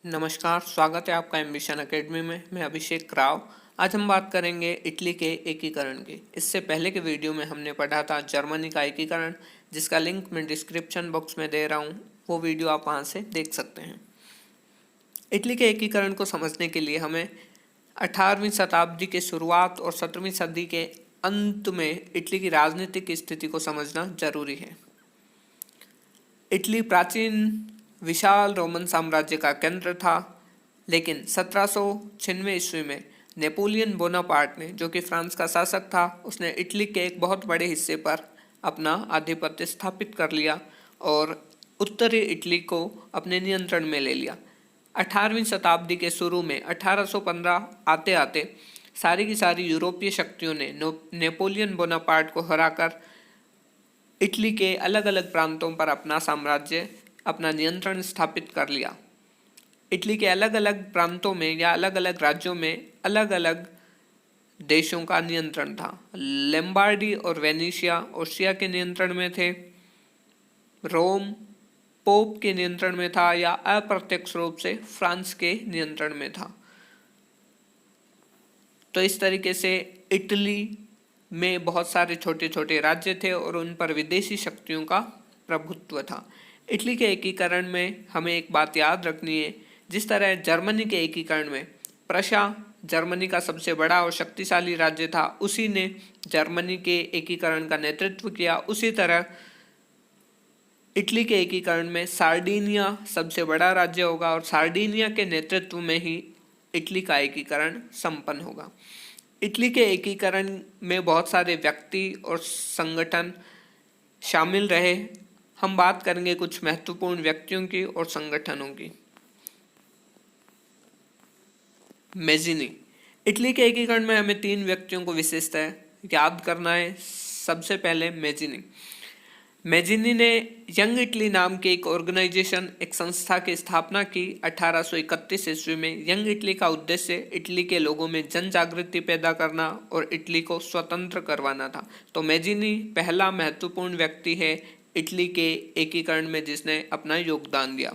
नमस्कार, स्वागत है आपका एम्बिशन एकेडमी में। मैं अभिषेक राव। आज हम बात करेंगे इटली के एकीकरण की। इससे पहले के वीडियो में हमने पढ़ा था जर्मनी का एकीकरण, जिसका लिंक मैं डिस्क्रिप्शन बॉक्स में दे रहा हूँ। वो वीडियो आप वहाँ से देख सकते हैं। इटली के एकीकरण को समझने के लिए हमें 18वीं शताब्दी के शुरुआत और 17वीं सदी के अंत में इटली की राजनीतिक स्थिति को समझना जरूरी है। इटली प्राचीन विशाल रोमन साम्राज्य का केंद्र था, लेकिन 1796 ईस्वी में नेपोलियन बोनापार्ट ने, जो कि फ्रांस का शासक था, उसने इटली के एक बहुत बड़े हिस्से पर अपना आधिपत्य स्थापित कर लिया और उत्तरी इटली को अपने नियंत्रण में ले लिया। 18वीं शताब्दी के शुरू में 1815 आते आते सारी की सारी यूरोपीय शक्तियों ने नेपोलियन बोनापार्ट को हराकर इटली के अलग अलग प्रांतों पर अपना साम्राज्य, अपना नियंत्रण स्थापित कर लिया। इटली के अलग अलग प्रांतों में या अलग अलग राज्यों में अलग अलग देशों का नियंत्रण था। लैम्बार्डी और वेनेशिया ऑस्ट्रिया के नियंत्रण में थे। रोम पोप के नियंत्रण में था या अप्रत्यक्ष रूप से फ्रांस के नियंत्रण में था। तो इस तरीके से इटली में बहुत सारे छोटे छोटे राज्य थे और उन पर विदेशी शक्तियों का प्रभुत्व था। इटली के एकीकरण में हमें एक बात याद रखनी है, जिस तरह जर्मनी के एकीकरण में प्रशा जर्मनी का सबसे बड़ा और शक्तिशाली राज्य था, उसी ने जर्मनी के एकीकरण का नेतृत्व किया। उसी तरह इटली के एकीकरण में सार्डिनिया सबसे बड़ा राज्य होगा और सार्डिनिया के नेतृत्व में ही इटली का एकीकरण संपन्न होगा। इटली के एकीकरण में बहुत सारे व्यक्ति और संगठन शामिल रहे। हम बात करेंगे कुछ महत्वपूर्ण व्यक्तियों की और संगठनों की। मेजिनी। इटली के एकीकरण में हमें 3 व्यक्तियों को विशेषतः याद करना है। सबसे पहले मेजिनी ने यंग इटली नाम के एक ऑर्गेनाइजेशन, एक संस्था की स्थापना की 1831 ईस्वी में। यंग इटली का उद्देश्य इटली के लोगों में जन जागृति पैदा करना और इटली को स्वतंत्र करवाना था। तो मेजिनी पहला महत्वपूर्ण व्यक्ति है इटली के एकीकरण में जिसने अपना योगदान दिया।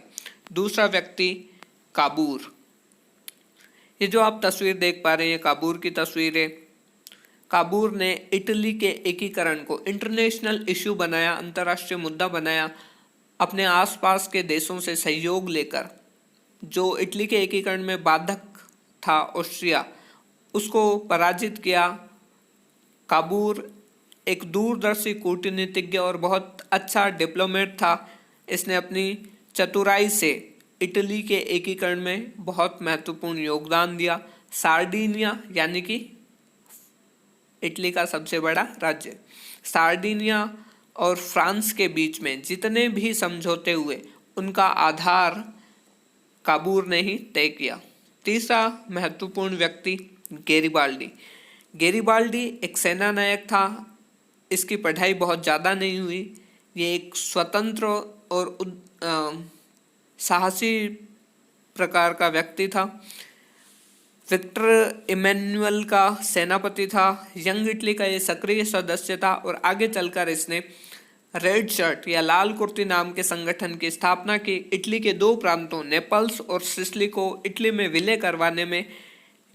दूसरा व्यक्ति काबूर। ये जो आप तस्वीर देख पा रहे हैं, काबूर की तस्वीर है। काबूर ने इटली के एकीकरण को इंटरनेशनल इश्यू बनाया, अंतर्राष्ट्रीय मुद्दा बनाया। अपने आसपास के देशों से सहयोग लेकर जो इटली के एकीकरण में बाधक था, ऑस्ट्रिया, उसको पराजित किया। काबूर एक दूरदर्शी कूटनीतिज्ञ और बहुत अच्छा डिप्लोमेट था। इसने अपनी चतुराई से इटली के एकीकरण में बहुत महत्वपूर्ण योगदान दिया। सार्डिनिया यानी कि इटली का सबसे बड़ा राज्य, सार्डिनिया और फ्रांस के बीच में जितने भी समझौते हुए, उनका आधार काबूर ने ही तय किया। तीसरा महत्वपूर्ण व्यक्ति गैरिबाल्डी। गैरिबाल्डी एक सेना नायक था। इसकी पढ़ाई बहुत ज़्यादा नहीं हुई। ये एक स्वतंत्र और साहसी प्रकार का व्यक्ति था। विक्टर इमैनुअल का सेनापति था। यंग इटली का ये सक्रिय सदस्य था और आगे चलकर इसने रेड शर्ट या लाल कुर्ती नाम के संगठन की स्थापना की। इटली के 2 प्रांतों नेपल्स और सिसिली को इटली में विलय करवाने में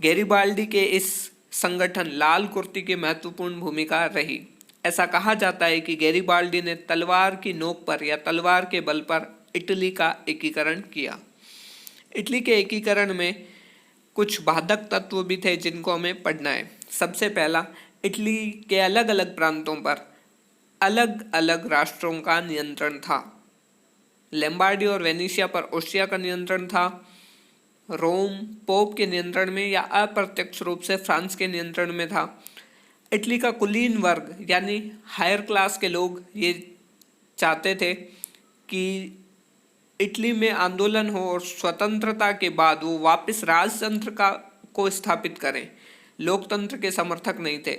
गैरिबाल्डी के इस संगठन लाल कुर्ती की महत्वपूर्ण भूमिका रही। ऐसा कहा जाता है कि गैरिबाल्डी ने तलवार की नोक पर या तलवार के बल पर इटली का एकीकरण किया। इटली के एकीकरण में कुछ बाधक तत्व भी थे जिनको हमें पढ़ना है। सबसे पहला, इटली के अलग अलग प्रांतों पर अलग अलग राष्ट्रों का नियंत्रण था। लैम्बार्डी और वेनेशिया पर ऑस्ट्रिया का नियंत्रण था। रोम पोप के नियंत्रण में या अप्रत्यक्ष रूप से फ्रांस के नियंत्रण में था। इटली का कुलीन वर्ग यानी हायर क्लास के लोग ये चाहते थे कि इटली में आंदोलन हो और स्वतंत्रता के बाद वो वापस राजतंत्र को स्थापित करें। लोकतंत्र के समर्थक नहीं थे।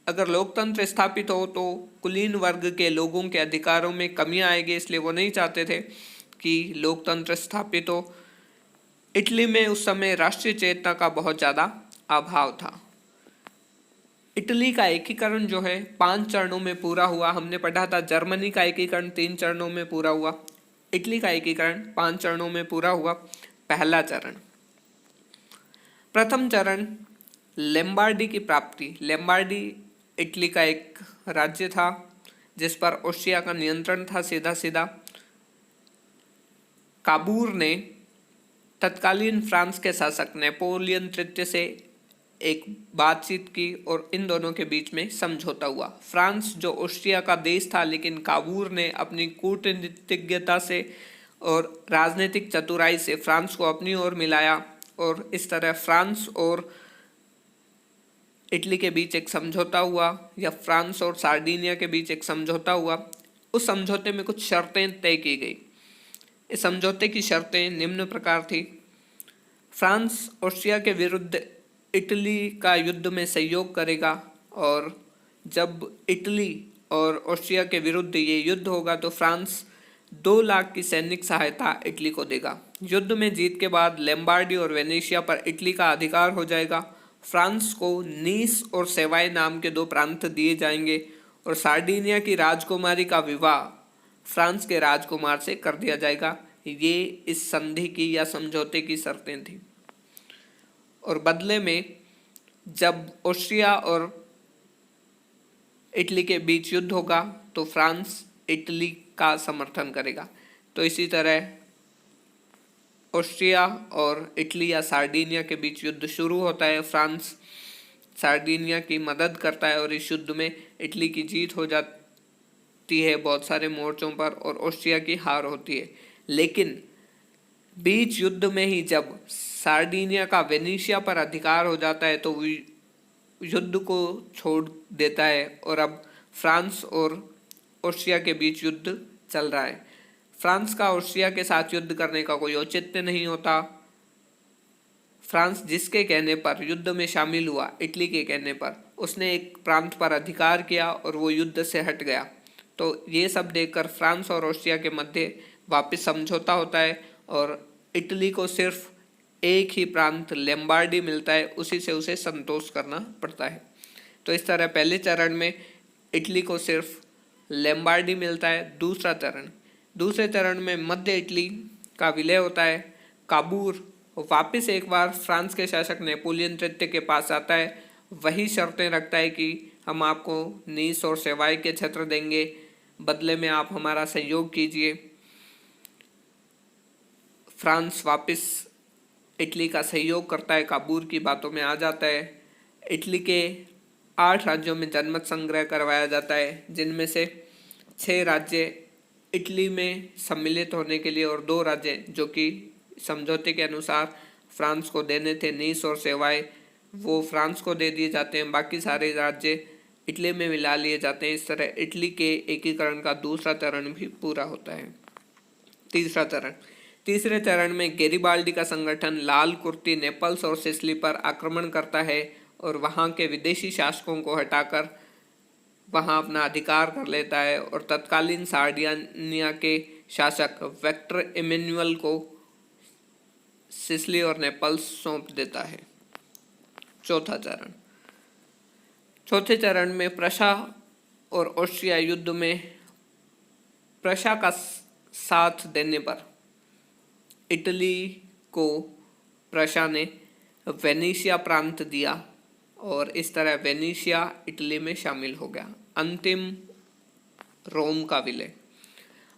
अगर लोकतंत्र स्थापित हो तो कुलीन वर्ग के लोगों के अधिकारों में कमी आएगी, इसलिए वो नहीं चाहते थे कि लोकतंत्र स्थापित हो। इटली में उस समय राष्ट्रीय चेतना का बहुत ज़्यादा अभाव था। इटली का एकीकरण जो है 5 चरणों में पूरा हुआ। हमने पढ़ा था जर्मनी का एकीकरण 3 चरणों में पूरा हुआ। इटली का एकीकरण 5 चरणों में पूरा हुआ। पहला चरण। प्रथम चरण लैम्बार्डी की प्राप्ति। लैम्बार्डी इटली का एक राज्य था जिस पर ऑस्ट्रिया का नियंत्रण था सीधा सीधा। काबूर ने तत्कालीन फ्रांस के शासक नेपोलियन तृतीय से एक बातचीत की और इन दोनों के बीच में समझौता हुआ। फ्रांस जो ऑस्ट्रिया का देश था, लेकिन काबूर ने अपनी कूटनीतिज्ञता से और राजनीतिक चतुराई से फ्रांस को अपनी ओर मिलाया और इस तरह फ्रांस और इटली के बीच एक समझौता हुआ, या फ्रांस और सार्डिनिया के बीच एक समझौता हुआ। उस समझौते में कुछ शर्तें तय की गई। इस समझौते की शर्तें निम्न प्रकार थी। फ्रांस ऑस्ट्रिया के विरुद्ध इटली का युद्ध में सहयोग करेगा, और जब इटली और ऑस्ट्रिया के विरुद्ध ये युद्ध होगा तो फ्रांस 2 लाख की सैनिक सहायता इटली को देगा। युद्ध में जीत के बाद लैम्बार्डी और वेनेशिया पर इटली का अधिकार हो जाएगा। फ्रांस को नीस और सेवाई नाम के 2 प्रांत दिए जाएंगे और सार्डिनिया की राजकुमारी का विवाह फ्रांस के राजकुमार से कर दिया जाएगा। ये इस संधि की या समझौते की शर्तें थी। और बदले में जब ऑस्ट्रिया और इटली के बीच युद्ध होगा तो फ्रांस इटली का समर्थन करेगा। तो इसी तरह ऑस्ट्रिया और इटली या सार्डिनिया के बीच युद्ध शुरू होता है। फ्रांस सार्डिनिया की मदद करता है और इस युद्ध में इटली की जीत हो जाती है बहुत सारे मोर्चों पर और ऑस्ट्रिया की हार होती है। लेकिन बीच युद्ध में ही जब सार्डिनिया का वेनेशिया पर अधिकार हो जाता है तो युद्ध को छोड़ देता है और अब फ्रांस और ऑस्ट्रिया के बीच युद्ध चल रहा है। फ्रांस का ऑस्ट्रिया के साथ युद्ध करने का कोई औचित्य नहीं होता। फ्रांस जिसके कहने पर युद्ध में शामिल हुआ, इटली के कहने पर, उसने एक प्रांत पर अधिकार किया और वो युद्ध से हट गया। तो ये सब देखकर फ्रांस और ऑस्ट्रिया के मध्य वापस समझौता होता है और इटली को सिर्फ एक ही प्रांत लैम्बार्डी मिलता है, उसी से उसे संतोष करना पड़ता है। तो इस तरह पहले चरण में इटली को सिर्फ लैम्बार्डी मिलता है। दूसरे चरण में मध्य इटली का विलय होता है। काबूर वापस एक बार फ्रांस के शासक नेपोलियन तृतीय के पास आता है। वही शर्तें रखता है कि हम आपको नीस और सेवाई के क्षेत्र देंगे, बदले में आप हमारा सहयोग कीजिए। फ्रांस वापस इटली का सहयोग करता है, काबूर की बातों में आ जाता है। इटली के 8 राज्यों में जनमत संग्रह करवाया जाता है, जिनमें से 6 राज्य इटली में सम्मिलित होने के लिए और 2 राज्य जो कि समझौते के अनुसार फ्रांस को देने थे, नीस और सेवाई, वो फ्रांस को दे दिए जाते हैं। बाकी सारे राज्य इटली में मिला लिए जाते हैं। इस तरह इटली के एकीकरण का दूसरा चरण भी पूरा होता है। तीसरे चरण में गैरिबाल्डी का संगठन लाल कुर्ती नेपल्स और सिसिली पर आक्रमण करता है और वहाँ के विदेशी शासकों को हटाकर वहाँ अपना अधिकार कर लेता है और तत्कालीन सार्डिनिया के शासक विक्टर इमैनुअल को सिसिली और नेपल्स सौंप देता है। चौथे चरण में प्रशा और ऑस्ट्रिया युद्ध में प्रशा का साथ देने पर इटली को प्रशा ने वेनेशिया प्रांत दिया और इस तरह वेनेशिया इटली में शामिल हो गया। अंतिम रोम का विलय।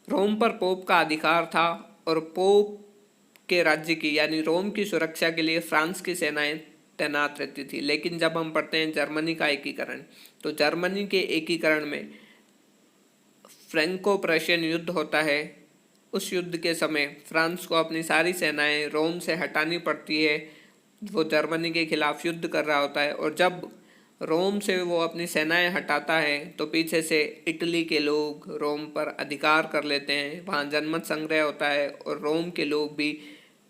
रोम पर पोप का अधिकार था और पोप के राज्य की यानी रोम की सुरक्षा के लिए फ्रांस की सेनाएं तैनात रहती थी। लेकिन जब हम पढ़ते हैं जर्मनी का एकीकरण, तो जर्मनी के एकीकरण में फ्रैंको प्रशियन युद्ध होता है। उस युद्ध के समय फ्रांस को अपनी सारी सेनाएं रोम से हटानी पड़ती है। वो जर्मनी के खिलाफ युद्ध कर रहा होता है और जब रोम से वो अपनी सेनाएं हटाता है तो पीछे से इटली के लोग रोम पर अधिकार कर लेते हैं। वहाँ जनमत संग्रह होता है और रोम के लोग भी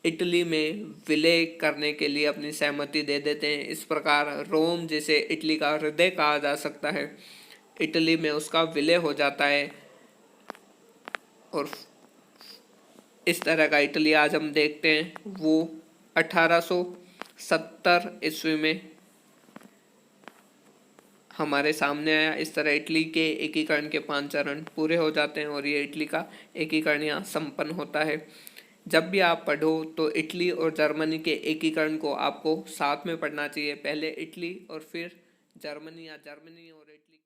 इटली में विलय करने के लिए अपनी सहमति दे देते हैं। इस प्रकार रोम, जिसे इटली का हृदय कहा जा सकता है, इटली में उसका विलय हो जाता है। और इस तरह का इटली आज हम देखते हैं वो 1870 ईस्वी में हमारे सामने आया। इस तरह इटली के एकीकरण के 5 चरण पूरे हो जाते हैं और ये इटली का एकीकरण यहाँ संपन्न होता है। जब भी आप पढ़ो तो इटली और जर्मनी के एकीकरण को आपको साथ में पढ़ना चाहिए, पहले इटली और फिर जर्मनी या जर्मनी और इटली।